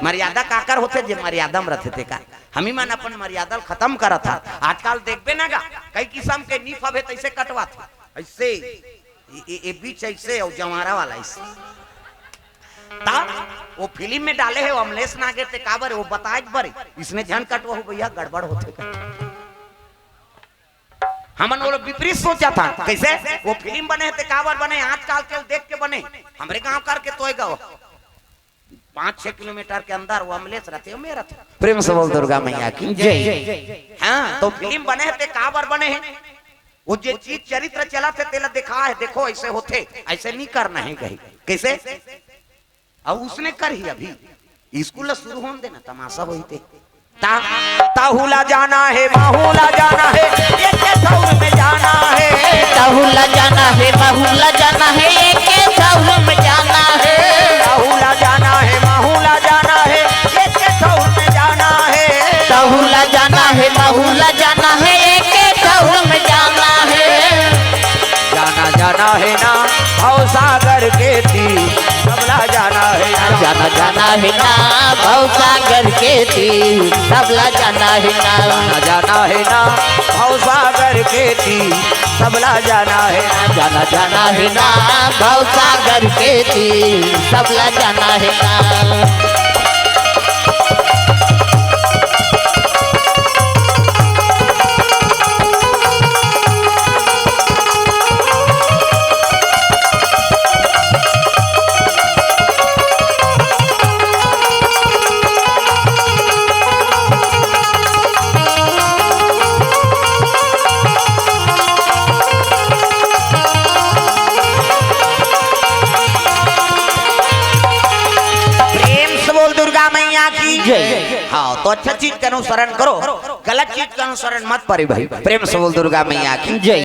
मर्यादा काकर होते जे मर्यादा में रहते का हमी मन अपन मर्यादा खत्म करा था। आजकल देखबे ना गा कई किस्म के नीफ हवे तैसे कटवा था ऐसे ये बीच ऐसे और जवारा वाला ऐसे ता वो फिल्म में डाले है अमलेश नागे ते काबर वो बताए बरे इसने झन कटवा हो भैया गड़बड़ होते का हमन वो विपरीत सोचा था कैसे वो फिल्म बने थे काबर बने आजकल के देख के बने हमरे गांव करके तो गो 5-6 किलोमीटर के अंदर वो अमलेश रहते हो मेरा प्रेम से बोल दुर्गा मैया की जय। हाँ तो फिल्म बने थे काबर बने हैं वो जो चीज चरित्र चला थे तेला दिखा है देखो ऐसे होते ऐसे नहीं करना है कहीं कैसे अब उसने कर ही अभी स्कूल शुरू होने देना तमाशा वही थे ताहुला जाना है बाहुला जाना है ये के दौर में जाना है ताहुला जाना है बाहुला जाना है ये के दौर में जाना है ताहुला जाना है बाहुला जाना है ये के दौर में जाना है ताहुला जाना है बाहुला जाना है ये के दौर में जाना है जाना है ना भव सागर के तीर सबला जाना है जाना है ना भव सागर के तीर सबला जाना है ना जाना है ना भव सागर के तीर सबला जाना है जाना है ना भव सागर के तीर सबला जाना है ना। हाँ तो अच्छा चीज का अनुसरण करो गलत चीज का अनुसरण मत करो भाई। प्रेम से बोल दुर्गा मैया की जय।